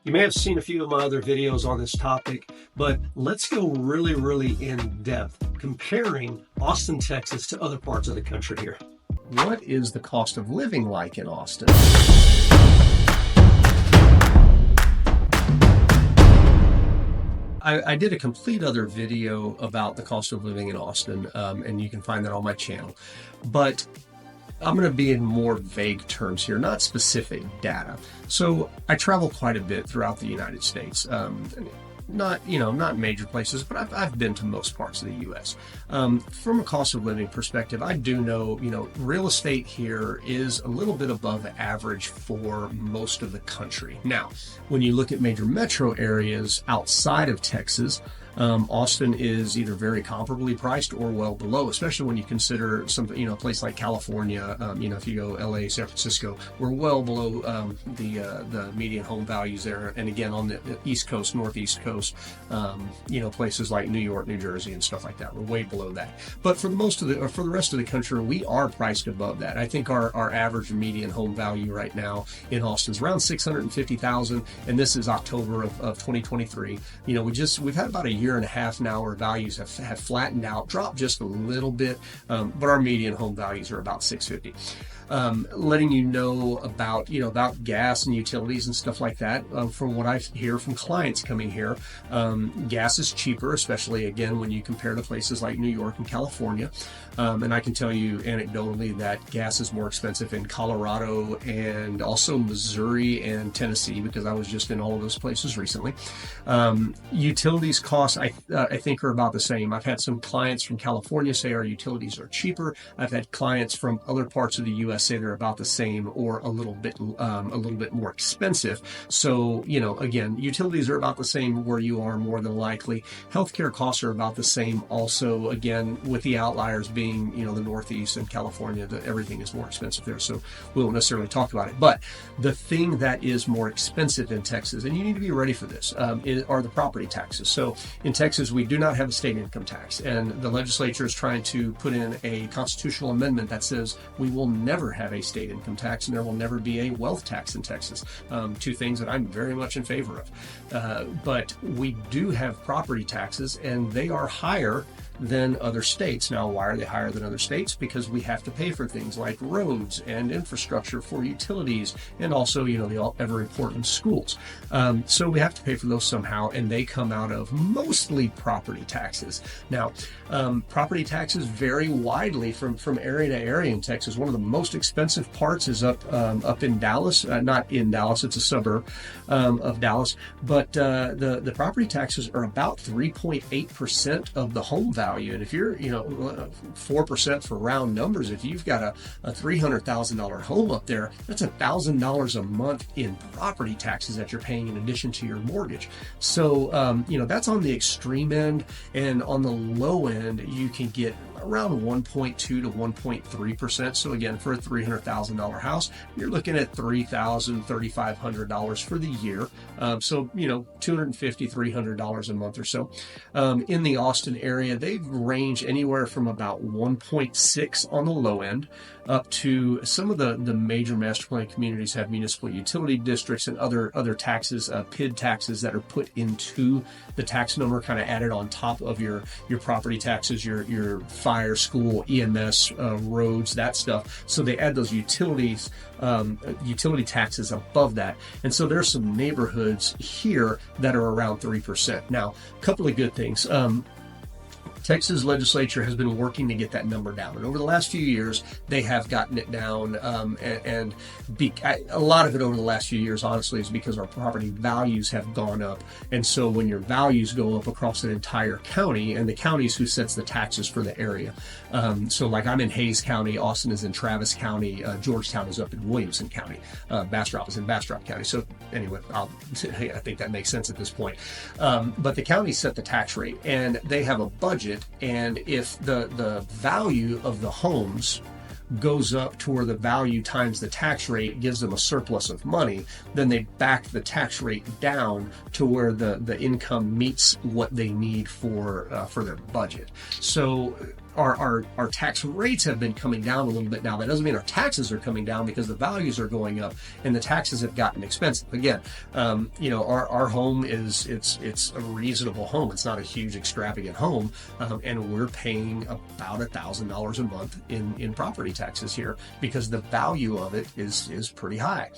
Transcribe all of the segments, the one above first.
You may have seen a few of my other videos on this topic, but let's go really in depth comparing Austin, Texas to other parts of the country here. What is the cost of living like in Austin? I did a complete other video about the cost of living in Austin, and you can find that on my channel. But I'm going to be in more vague terms here, not specific data. So I travel quite a bit throughout the United States. Not major places, but I've been to most parts of the U.S. From a cost of living perspective, I do know, real estate here is a little bit above average for most of the country. Now, when you look at major metro areas outside of Texas, Austin is either very comparably priced or well below, especially when you consider some, a place like California. If you go LA, San Francisco, we're well below the median home values there. And again, on the East Coast, Northeast Coast, places like New York, New Jersey, and stuff like that, we're way below that. But for the rest of the country, we are priced above that. I think our average median home value right now in Austin is around $650,000, and this is October of 2023. We've had about a year and a half now where values have flattened out, dropped just a little bit, but our median home values are about $650,000. Letting you know about gas and utilities and stuff like that. From what I hear from clients coming here, gas is cheaper, especially again when you compare to places like New York and California. And I can tell you anecdotally that gas is more expensive in Colorado and also Missouri and Tennessee, because I was just in all of those places recently. Utilities costs, I think, are about the same. I've had some clients from California say our utilities are cheaper. I've had clients from other parts of the U.S. say they're about the same or a little bit more expensive. So, again, utilities are about the same where you are more than likely. Healthcare costs are about the same also, again, with the outliers being, the Northeast and California, everything is more expensive there. So we won't necessarily talk about it. But the thing that is more expensive in Texas, and you need to be ready for this, are the property taxes. So in Texas, we do not have a state income tax, and the legislature is trying to put in a constitutional amendment that says we will never have a state income tax and there will never be a wealth tax in Texas. Two things that I'm very much in favor of. But we do have property taxes, and they are higher than other states. Now, why are they higher than other states? Because we have to pay for things like roads and infrastructure for utilities, and also, the ever important schools. So we have to pay for those somehow, and they come out of mostly property taxes. Now, property taxes vary widely from area to area in Texas. One of the most expensive parts is up in Dallas. Not in Dallas, it's a suburb of Dallas. But the property taxes are about 3.8% of the home value. And if you're, 4% for round numbers, if you've got a $300,000 home up there, that's $1,000 a month in property taxes that you're paying in addition to your mortgage. So, that's on the extreme end, and on the low end, you can get around 1.2 to 1.3%. So again, for a $300,000 house, you're looking at $3,000, $3,500 for the year. So, $250, $300 a month or so. In the Austin area, they range anywhere from about 1.6 on the low end up to some of the major master plan communities have municipal utility districts and other taxes, PID taxes that are put into the tax number, kind of added on top of your property taxes, your fire, school, EMS, roads, that stuff. So they add those utility taxes above that. And so there's some neighborhoods here that are around 3%. Now, a couple of good things. Texas legislature has been working to get that number down, and over the last few years, they have gotten it down. A lot of it over the last few years, honestly, is because our property values have gone up. And so when your values go up across an entire county, and the county is who sets the taxes for the area. So like I'm in Hays County, Austin is in Travis County, Georgetown is up in Williamson County, Bastrop is in Bastrop County. So anyway, I think that makes sense at this point. But the counties set the tax rate, and they have a budget. And if the value of the homes goes up to where the value times the tax rate gives them a surplus of money, then they back the tax rate down to where the income meets what they need for their budget. So our tax rates have been coming down a little bit now. That doesn't mean our taxes are coming down, because the values are going up and the taxes have gotten expensive. Again, our home it's a reasonable home. It's not a huge extravagant home, and we're paying about $1,000 a month in property taxes here because the value of it is pretty high.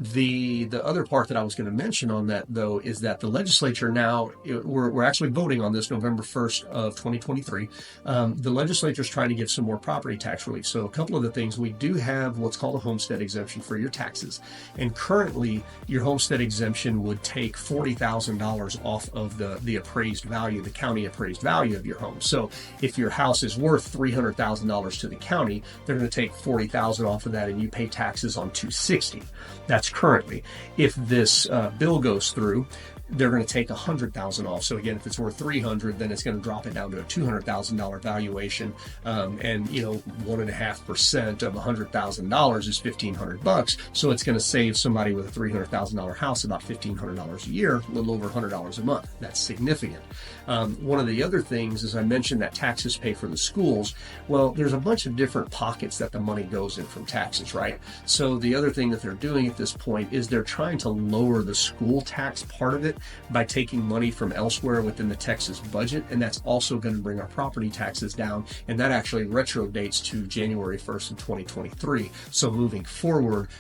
The other part that I was going to mention on that, though, is that the legislature now, we're actually voting on this November 1st of 2023. The legislature is trying to give some more property tax relief. So a couple of the things, we do have what's called a homestead exemption for your taxes. And currently, your homestead exemption would take $40,000 off of the appraised value, the county appraised value of your home. So if your house is worth $300,000 to the county, they're going to take $40,000 off of that and you pay taxes on $260,000. That's currently. If this bill goes through, they're going to take $100,000 off. So again, if it's worth $300,000, then it's going to drop it down to a $200,000 valuation. And 1.5% of $100,000 is $1,500. So it's going to save somebody with a $300,000 house about $1,500 a year, a little over $100 a month. That's significant. One of the other things is I mentioned that taxes pay for the schools. Well, there's a bunch of different pockets that the money goes in from taxes, right? So the other thing that they're doing at this point is they're trying to lower the school tax part of it by taking money from elsewhere within the Texas budget, and that's also going to bring our property taxes down, and that actually retro dates to January 1st of 2023. So moving forward,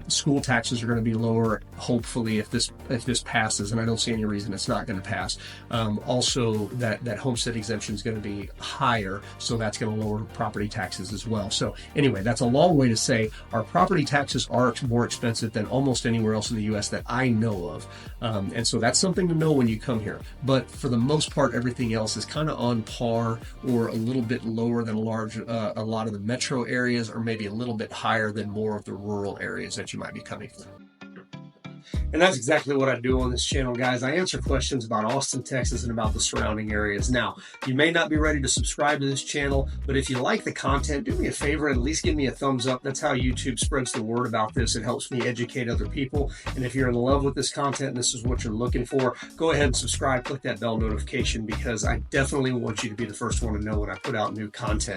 school taxes are going to be lower, hopefully, if this passes, and I don't see any reason it's not going to pass. Also, that homestead exemption is going to be higher, so that's going to lower property taxes as well. So anyway, that's a long way to say our property taxes are more expensive than almost anywhere else in the U.S. that I know of, and so that's something to know when you come here. But for the most part, everything else is kind of on par or a little bit lower than a lot of the metro areas, or maybe a little bit higher than more of the rural areas that you might be coming from. And that's exactly what I do on this channel, guys. I answer questions about Austin, Texas, and about the surrounding areas. Now, you may not be ready to subscribe to this channel, but if you like the content, do me a favor and at least give me a thumbs up. That's how YouTube spreads the word about this. It helps me educate other people. And if you're in love with this content and this is what you're looking for, go ahead and subscribe, click that bell notification, because I definitely want you to be the first one to know when I put out new content.